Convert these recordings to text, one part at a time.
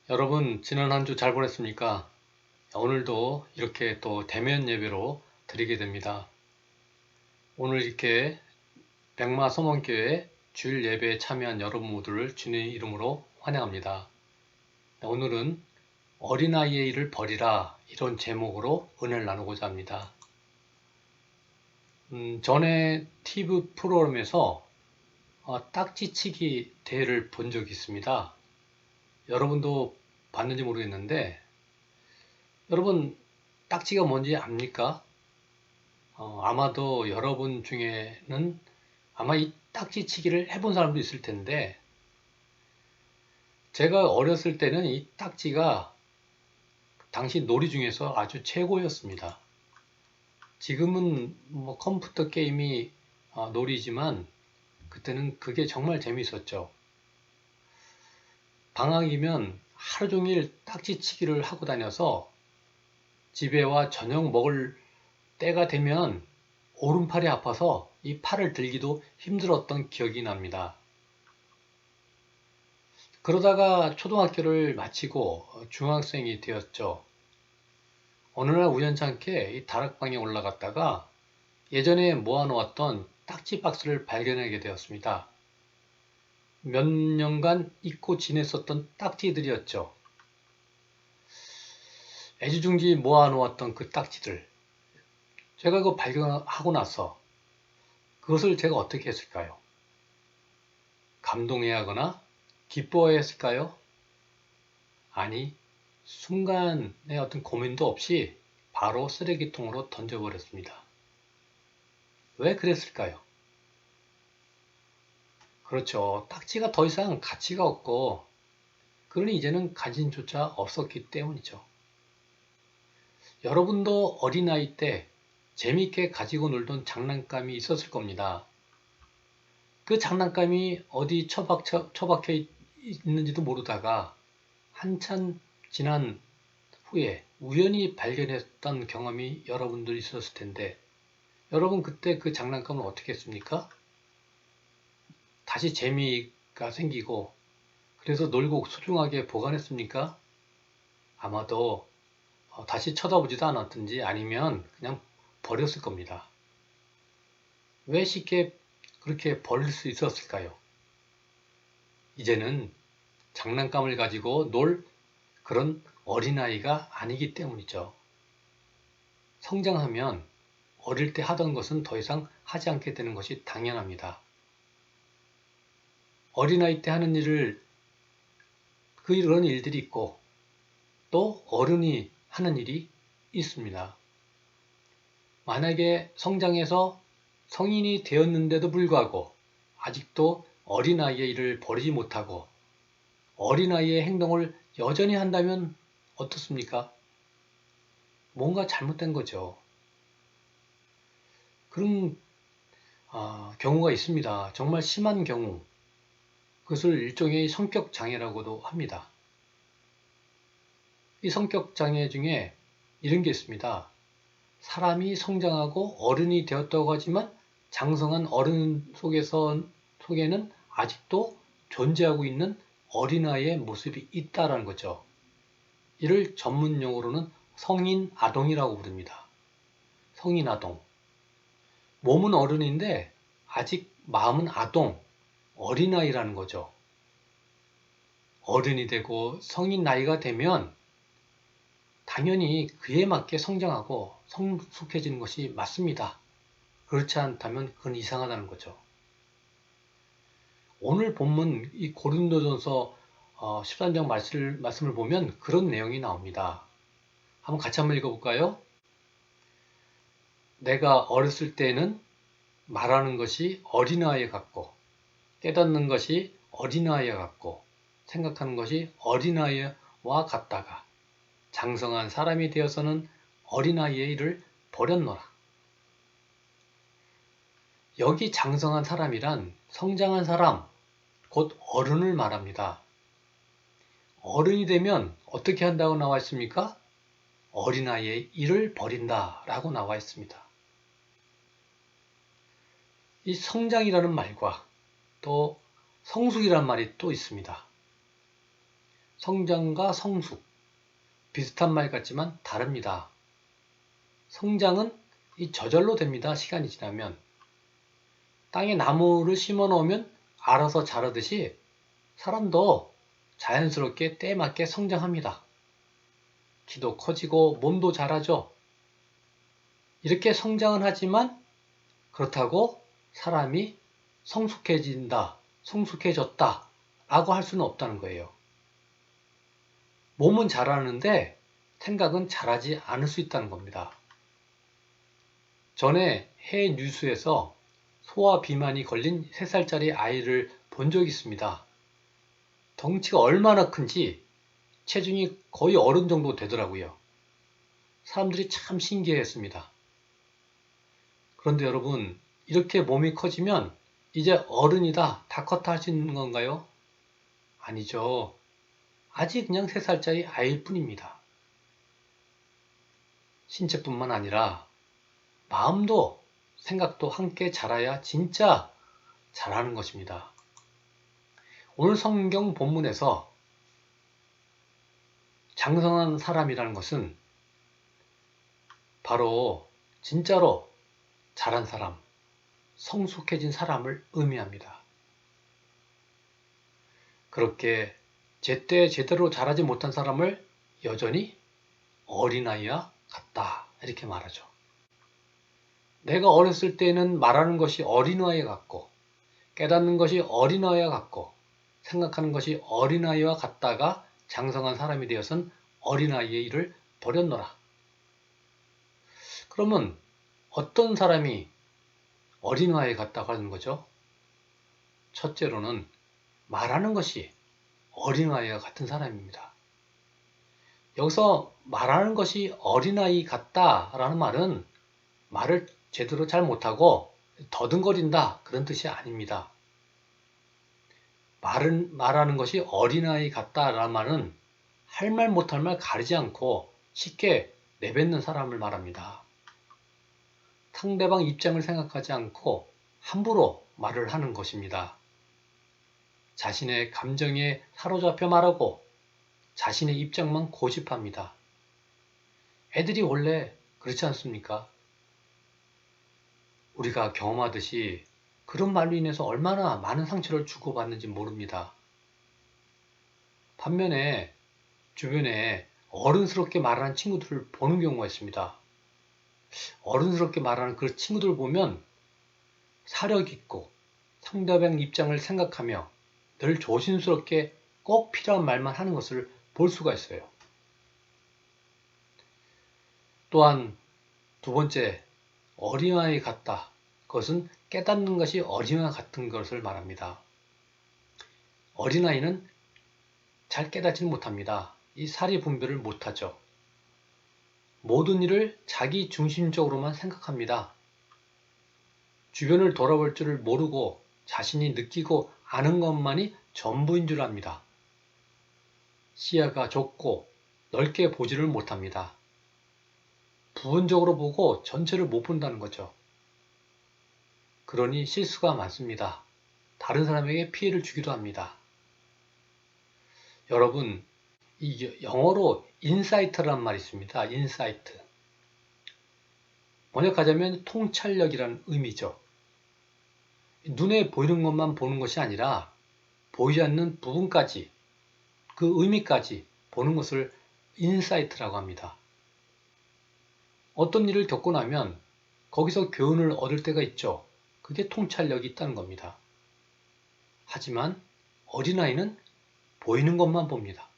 여러분, 지난 한 주 잘 보냈습니까? 오늘도 이렇게 또 대면 예배로 드리게 됩니다. 오늘 이렇게 백마 서문교회 주일 예배에 참여한 여러분 모두를 주님의 이름으로 환영합니다. 오늘은 어린아이의 일을 버리라 이런 제목으로 은혜를 나누고자 합니다. 전에 TV 프로그램에서 딱지치기 대회를 본 적이 있습니다. 여러분도 봤는지 모르겠는데 여러분 딱지가 뭔지 압니까? 아마도 여러분 중에는 아마 이 딱지치기를 해본 사람도 있을 텐데 제가 어렸을 때는 이 딱지가 당시 놀이 중에서 아주 최고였습니다. 지금은 뭐 컴퓨터 게임이 놀이지만 그때는 그게 정말 재밌었죠. 방학이면 하루 종일 딱지치기를 하고 다녀서 집에 와 저녁 먹을 때가 되면 오른팔이 아파서 이 팔을 들기도 힘들었던 기억이 납니다. 그러다가 초등학교를 마치고 중학생이 되었죠. 어느 날 우연찮게 이 다락방에 올라갔다가 예전에 모아놓았던 딱지 박스를 발견하게 되었습니다. 몇 년간 잊고 지냈었던 딱지들이었죠. 애지중지 모아놓았던 그 딱지들. 제가 그거 발견하고 나서 그것을 제가 어떻게 했을까요? 감동해야 하거나 기뻐해야 했을까요? 아니, 순간의 어떤 고민도 없이 바로 쓰레기통으로 던져버렸습니다. 왜 그랬을까요? 그렇죠. 딱지가 더 이상 가치가 없고, 그러니 이제는 관심조차 없었기 때문이죠. 여러분도 어린아이 때 재미있게 가지고 놀던 장난감이 있었을 겁니다. 그 장난감이 어디 처박혀 있는지도 모르다가 한참 지난 후에 우연히 발견했던 경험이 여러분들 있었을 텐데, 여러분 그때 그 장난감을 어떻게 했습니까? 다시 재미가 생기고 그래서 놀고 소중하게 보관했습니까? 아마도 다시 쳐다보지도 않았든지 아니면 그냥 버렸을 겁니다. 왜 쉽게 그렇게 버릴 수 있었을까요? 이제는 장난감을 가지고 놀 그런 어린아이가 아니기 때문이죠. 성장하면 어릴 때 하던 것은 더 이상 하지 않게 되는 것이 당연합니다. 어린아이 때 하는 일을 그런 일들이 있고 또 어른이 하는 일이 있습니다. 만약에 성장해서 성인이 되었는데도 불구하고 아직도 어린아이의 일을 버리지 못하고 어린아이의 행동을 여전히 한다면 어떻습니까? 뭔가 잘못된 거죠. 그런 경우가 있습니다. 정말 심한 경우. 그것을 일종의 성격 장애라고도 합니다. 이 성격 장애 중에 이런 게 있습니다. 사람이 성장하고 어른이 되었다고 하지만 장성한 어른 속에는 아직도 존재하고 있는 어린아이의 모습이 있다라는 거죠. 이를 전문 용어로는 성인 아동이라고 부릅니다. 성인 아동. 몸은 어른인데 아직 마음은 아동, 어린아이라는 거죠. 어른이 되고 성인 나이가 되면 당연히 그에 맞게 성장하고 성숙해지는 것이 맞습니다. 그렇지 않다면 그건 이상하다는 거죠. 오늘 본문 이 고린도전서 13장 말씀을 보면 그런 내용이 나옵니다. 한번 같이 한번 읽어볼까요? 내가 어렸을 때는 말하는 것이 어린아이 같고 깨닫는 것이 어린아이 같고 생각하는 것이 어린아이와 같다가 장성한 사람이 되어서는 어린아이의 일을 버렸노라. 여기 장성한 사람이란 성장한 사람, 곧 어른을 말합니다. 어른이 되면 어떻게 한다고 나와 있습니까? 어린아이의 일을 버린다 라고 나와 있습니다. 이 성장이라는 말과 또 성숙이라는 말이 또 있습니다. 성장과 성숙, 비슷한 말 같지만 다릅니다. 성장은 저절로 됩니다. 시간이 지나면. 땅에 나무를 심어 놓으면 알아서 자라듯이 사람도 자연스럽게 때에 맞게 성장합니다. 키도 커지고 몸도 자라죠. 이렇게 성장은 하지만 그렇다고 사람이 성숙해진다, 성숙해졌다 라고 할 수는 없다는 거예요. 몸은 자라는데 생각은 자라지 않을 수 있다는 겁니다. 전에 해외 뉴스에서 소아 비만이 걸린 3살짜리 아이를 본 적이 있습니다. 덩치가 얼마나 큰지 체중이 거의 어른 정도 되더라고요. 사람들이 참 신기해했습니다. 그런데 여러분, 이렇게 몸이 커지면 이제 어른이다, 다 컸다 할 수 있는 건가요? 아니죠. 아직 그냥 3살짜리 아이일 뿐입니다. 신체뿐만 아니라 마음도 생각도 함께 자라야 진짜 자라는 것입니다. 오늘 성경 본문에서 장성한 사람이라는 것은 바로 진짜로 자란 사람, 성숙해진 사람을 의미합니다. 그렇게 제때 제대로 자라지 못한 사람을 여전히 어린아이와 같다 이렇게 말하죠. 내가 어렸을 때는 말하는 것이 어린아이 같고 깨닫는 것이 어린아이와 같고 생각하는 것이 어린아이와 같다가 장성한 사람이 되어선 어린아이의 일을 버렸노라. 그러면 어떤 사람이 어린아이 같다고 하는 거죠? 첫째로는 말하는 것이 어린아이와 같은 사람입니다. 여기서 말하는 것이 어린아이 같다라는 말은 말을 제대로 잘 못하고 더듬거린다 그런 뜻이 아닙니다. 말하는 것이 어린아이 같다라는 말은 할 말 못할 말 가리지 않고 쉽게 내뱉는 사람을 말합니다. 상대방 입장을 생각하지 않고 함부로 말을 하는 것입니다. 자신의 감정에 사로잡혀 말하고 자신의 입장만 고집합니다. 애들이 원래 그렇지 않습니까? 우리가 경험하듯이 그런 말로 인해서 얼마나 많은 상처를 주고받는지 모릅니다. 반면에 주변에 어른스럽게 말하는 친구들을 보는 경우가 있습니다. 어른스럽게 말하는 그 친구들 보면 사력 있고 상대방 입장을 생각하며 늘 조심스럽게 꼭 필요한 말만 하는 것을 볼 수가 있어요. 또한 두 번째, 어린아이 같다. 그것은 깨닫는 것이 어린아이 같은 것을 말합니다. 어린아이는 잘 깨닫지는 못합니다. 이 사리 분별을 못하죠. 모든 일을 자기 중심적으로만 생각합니다. 주변을 돌아볼 줄을 모르고 자신이 느끼고 아는 것만이 전부인 줄 압니다. 시야가 좁고 넓게 보지를 못합니다. 부분적으로 보고 전체를 못 본다는 거죠. 그러니 실수가 많습니다. 다른 사람에게 피해를 주기도 합니다. 여러분, 이 영어로 인사이트란 말이 있습니다. 인사이트. 번역하자면 통찰력이라는 의미죠. 눈에 보이는 것만 보는 것이 아니라 보이지 않는 부분까지, 그 의미까지 보는 것을 인사이트라고 합니다. 어떤 일을 겪고 나면 거기서 교훈을 얻을 때가 있죠. 그게 통찰력이 있다는 겁니다. 하지만 어린아이는 보이는 것만 봅니다.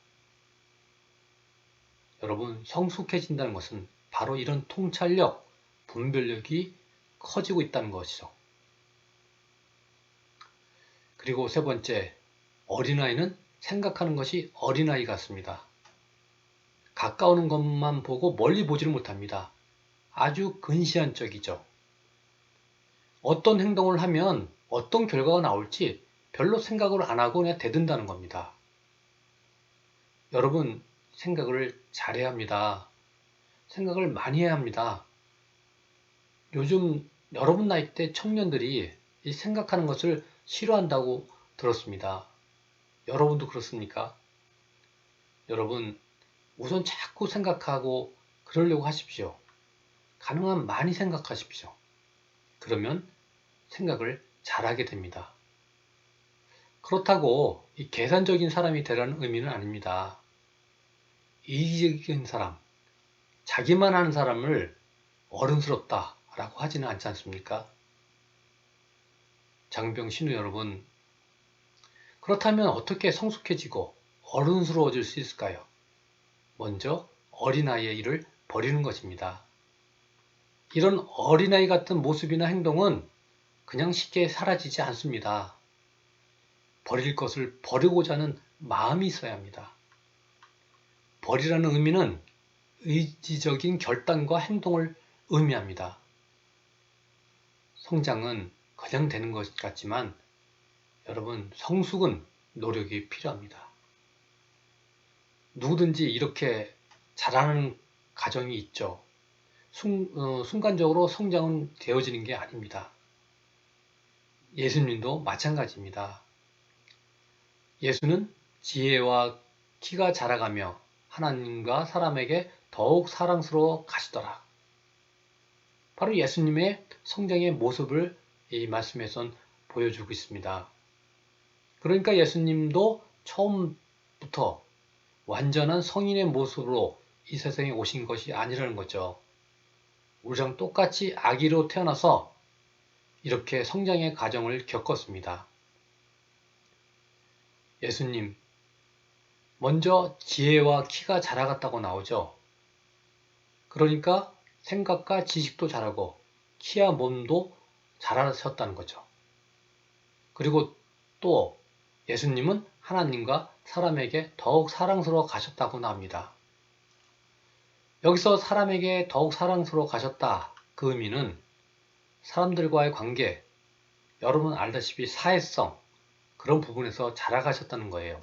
여러분, 성숙해진다는 것은 바로 이런 통찰력, 분별력이 커지고 있다는 것이죠. 그리고 세 번째, 어린아이는 생각하는 것이 어린아이 같습니다. 가까운 것만 보고 멀리 보지를 못합니다. 아주 근시안적이죠. 어떤 행동을 하면 어떤 결과가 나올지 별로 생각을 안 하고 그냥 대든다는 겁니다. 여러분, 생각을 잘해야 합니다. 생각을 많이 해야 합니다. 요즘 여러분 나이대 청년들이 이 생각하는 것을 싫어한다고 들었습니다. 여러분도 그렇습니까? 여러분 우선 자꾸 생각하고 그러려고 하십시오. 가능한 많이 생각하십시오. 그러면 생각을 잘하게 됩니다. 그렇다고 이 계산적인 사람이 되라는 의미는 아닙니다. 이기적인 사람, 자기만 하는 사람을 어른스럽다라고 하지는 않지 않습니까? 장병 신우 여러분, 그렇다면 어떻게 성숙해지고 어른스러워질 수 있을까요? 먼저 어린아이의 일을 버리는 것입니다. 이런 어린아이 같은 모습이나 행동은 그냥 쉽게 사라지지 않습니다. 버릴 것을 버리고자 하는 마음이 있어야 합니다. 버리라는 의미는 의지적인 결단과 행동을 의미합니다. 성장은 그냥 되는 것 같지만 여러분 성숙은 노력이 필요합니다. 누구든지 이렇게 자라는 가정이 있죠. 순간적으로 성장은 되어지는 게 아닙니다. 예수님도 마찬가지입니다. 예수는 지혜와 키가 자라가며 하나님과 사람에게 더욱 사랑스러워 가시더라. 바로 예수님의 성장의 모습을 이 말씀에선 보여주고 있습니다. 그러니까 예수님도 처음부터 완전한 성인의 모습으로 이 세상에 오신 것이 아니라는 거죠. 우리랑 똑같이 아기로 태어나서 이렇게 성장의 과정을 겪었습니다. 예수님, 먼저 지혜와 키가 자라갔다고 나오죠. 그러니까 생각과 지식도 자라고 키와 몸도 자라셨다는 거죠. 그리고 또 예수님은 하나님과 사람에게 더욱 사랑스러워 가셨다고 나옵니다. 여기서 사람에게 더욱 사랑스러워 가셨다. 그 의미는 사람들과의 관계, 여러분 알다시피 사회성, 그런 부분에서 자라가셨다는 거예요.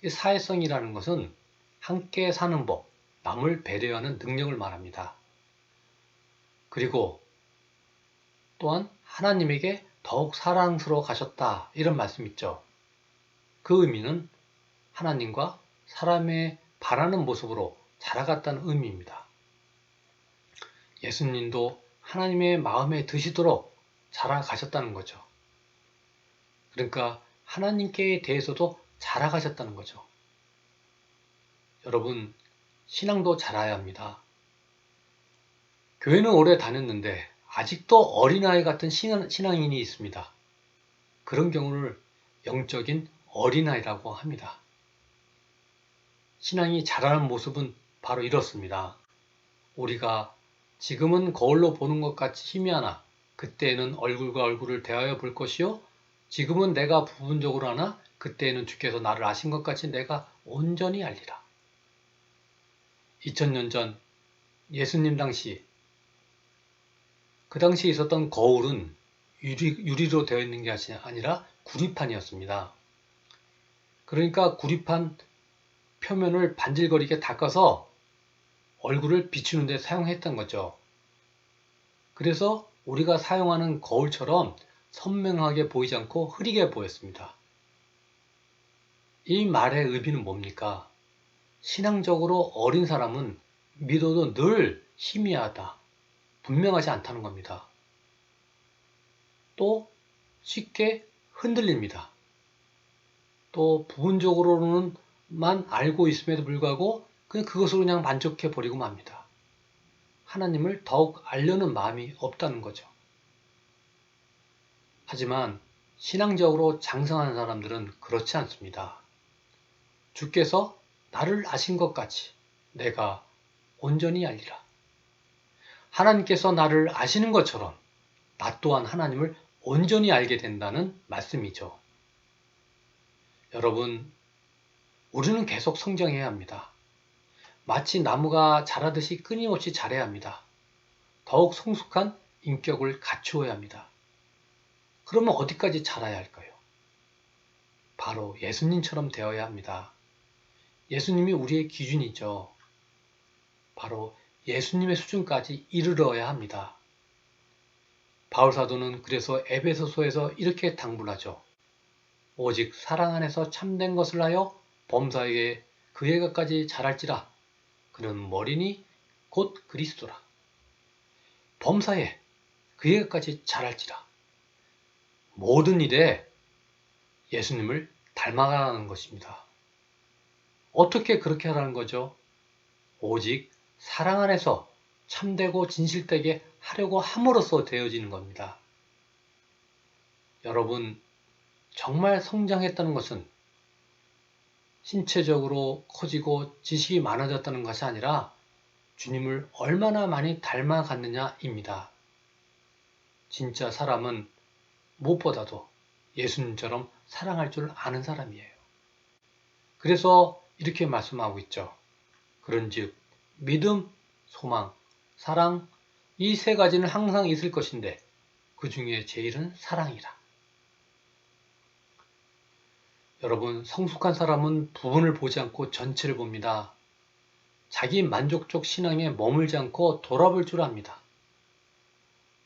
이 사회성이라는 것은 함께 사는 법, 남을 배려하는 능력을 말합니다. 그리고 또한 하나님에게 더욱 사랑스러워 가셨다. 이런 말씀 있죠. 그 의미는 하나님과 사람의 바라는 모습으로 자라갔다는 의미입니다. 예수님도 하나님의 마음에 드시도록 자라가셨다는 거죠. 그러니까 하나님께 대해서도 자라가셨다는 거죠. 여러분, 신앙도 자라야 합니다. 교회는 오래 다녔는데 아직도 어린아이 같은 신앙인이 있습니다. 그런 경우를 영적인 어린아이라고 합니다. 신앙이 자라는 모습은 바로 이렇습니다. 우리가 지금은 거울로 보는 것 같이 희미하나 그때에는 얼굴과 얼굴을 대하여 볼 것이요 지금은 내가 부분적으로 하나 그때에는 주께서 나를 아신 것 같이 내가 온전히 알리라. 2000년 전 예수님 당시 그 당시에 있었던 거울은 유리로 되어 있는 게 아니라 구리판이었습니다. 그러니까 구리판 표면을 반질거리게 닦아서 얼굴을 비추는 데 사용했던 거죠. 그래서 우리가 사용하는 거울처럼 선명하게 보이지 않고 흐리게 보였습니다. 이 말의 의미는 뭡니까? 신앙적으로 어린 사람은 믿어도 늘 희미하다, 분명하지 않다는 겁니다. 또 쉽게 흔들립니다. 또 부분적으로는만 알고 있음에도 불구하고 그것으로 그냥 만족해 버리고 맙니다. 하나님을 더욱 알려는 마음이 없다는 거죠. 하지만 신앙적으로 장성한 사람들은 그렇지 않습니다. 주께서 나를 아신 것 같이 내가 온전히 알리라. 하나님께서 나를 아시는 것처럼 나 또한 하나님을 온전히 알게 된다는 말씀이죠. 여러분, 우리는 계속 성장해야 합니다. 마치 나무가 자라듯이 끊임없이 자라야 합니다. 더욱 성숙한 인격을 갖추어야 합니다. 그러면 어디까지 자라야 할까요? 바로 예수님처럼 되어야 합니다. 예수님이 우리의 기준이죠. 바로 예수님의 수준까지 이르러야 합니다. 바울사도는 그래서 에베소서에서 이렇게 당부하죠. 오직 사랑 안에서 참된 것을 하여 범사에게 그에게까지 자랄지라. 그는 머리니 곧 그리스도라. 범사에 그에게까지 자랄지라. 모든 일에 예수님을 닮아가는 것입니다. 어떻게 그렇게 하라는 거죠? 오직 사랑 안에서 참되고 진실되게 하려고 함으로써 되어지는 겁니다. 여러분, 정말 성장했다는 것은 신체적으로 커지고 지식이 많아졌다는 것이 아니라 주님을 얼마나 많이 닮아갔느냐입니다. 진짜 사람은 무엇보다도 예수님처럼 사랑할 줄 아는 사람이에요. 그래서 이렇게 말씀하고 있죠. 그런즉 믿음, 소망, 사랑 이 세 가지는 항상 있을 것인데 그 중에 제일은 사랑이라. 여러분, 성숙한 사람은 부분을 보지 않고 전체를 봅니다. 자기 만족적 신앙에 머물지 않고 돌아볼 줄 압니다.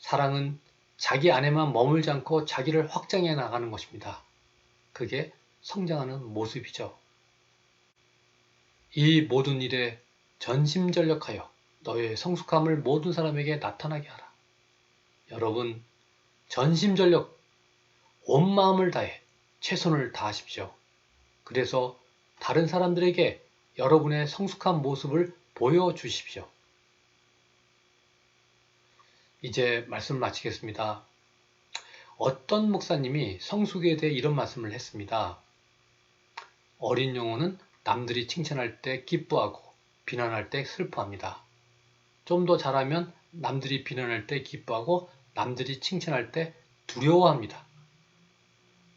사랑은 자기 안에만 머물지 않고 자기를 확장해 나가는 것입니다. 그게 성장하는 모습이죠. 이 모든 일에 전심전력하여 너의 성숙함을 모든 사람에게 나타나게 하라. 여러분, 전심전력, 온 마음을 다해 최선을 다하십시오. 그래서 다른 사람들에게 여러분의 성숙한 모습을 보여주십시오. 이제 말씀 마치겠습니다. 어떤 목사님이 성숙에 대해 이런 말씀을 했습니다. 어린 영혼은 남들이 칭찬할 때 기뻐하고 비난할 때 슬퍼합니다. 좀 더 자라면 남들이 비난할 때 기뻐하고 남들이 칭찬할 때 두려워합니다.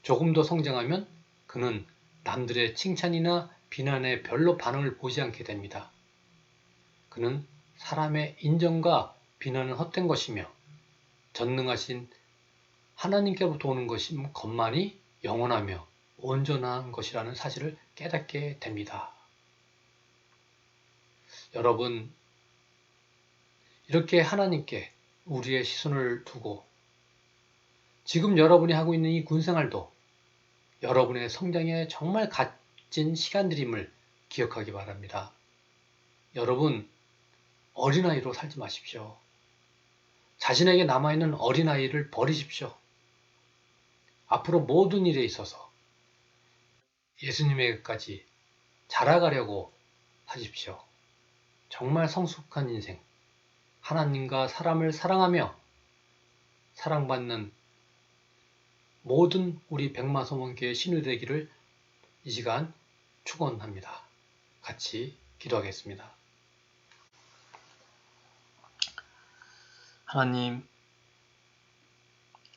조금 더 성장하면 그는 남들의 칭찬이나 비난에 별로 반응을 보지 않게 됩니다. 그는 사람의 인정과 비난은 헛된 것이며 전능하신 하나님께로부터 오는 것만이 영원하며 온전한 것이라는 사실을 깨닫게 됩니다. 여러분, 이렇게 하나님께 우리의 시선을 두고 지금 여러분이 하고 있는 이 군생활도 여러분의 성장에 정말 값진 시간들임을 기억하기 바랍니다. 여러분, 어린아이로 살지 마십시오. 자신에게 남아있는 어린아이를 버리십시오. 앞으로 모든 일에 있어서 예수님에게까지 자라가려고 하십시오. 정말 성숙한 인생, 하나님과 사람을 사랑하며 사랑받는 모든 우리 백마소mon교회 신유 되기를 이 시간 축원합니다. 같이 기도하겠습니다. 하나님,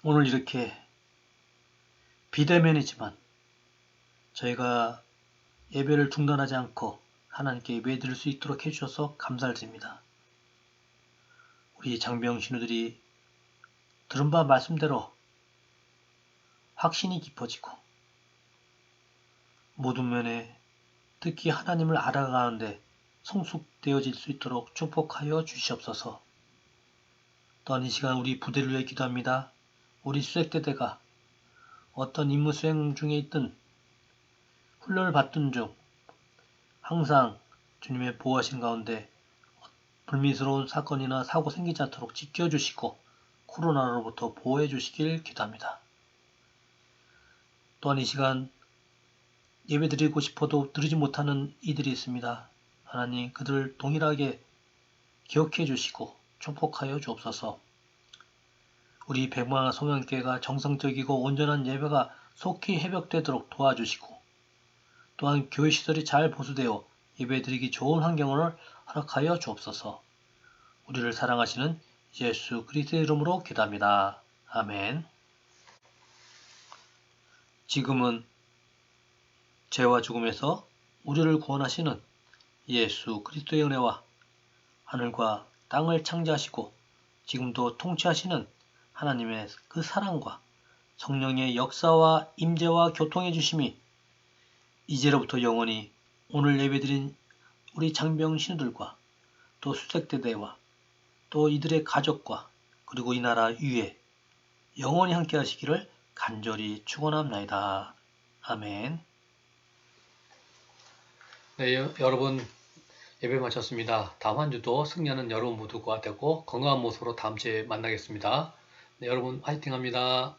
오늘 이렇게 비대면이지만 저희가 예배를 중단하지 않고 하나님께 예배드릴 수 있도록 해주셔서 감사를 드립니다. 우리 장병 신우들이 들은 바 말씀대로 확신이 깊어지고 모든 면에 특히 하나님을 알아가는데 성숙되어질 수 있도록 축복하여 주시옵소서. 또한 이 시간 우리 부대를 위해 기도합니다. 우리 수색대대가 어떤 임무 수행 중에 있든 훈련을 받던 중 항상 주님의 보호하신 가운데 불미스러운 사건이나 사고 생기지 않도록 지켜주시고 코로나로부터 보호해 주시길 기도합니다. 또한 이 시간 예배드리고 싶어도 드리지 못하는 이들이 있습니다. 하나님, 그들을 동일하게 기억해 주시고 축복하여 주옵소서. 우리 백마 소명교회가 정성적이고 온전한 예배가 속히 회복되도록 도와주시고 또한 교회 시설이 잘 보수되어 예배드리기 좋은 환경을 허락하여 주옵소서. 우리를 사랑하시는 예수 그리스도의 이름으로 기도합니다. 아멘. 지금은 죄와 죽음에서 우리를 구원하시는 예수 그리스도의 은혜와 하늘과 땅을 창조하시고 지금도 통치하시는 하나님의 그 사랑과 성령의 역사와 임재와 교통해 주심이 이제로부터 영원히 오늘 예배드린 우리 장병 신우들과 또 수색대대와 또 이들의 가족과 그리고 이 나라 위에 영원히 함께 하시기를 간절히 축원합나이다. 아멘. 네, 여러분 예배 마쳤습니다. 다음 한 주도 승리하는 여러분 모두가 되고 건강한 모습으로 다음 주에 만나겠습니다. 네, 여러분 화이팅 합니다.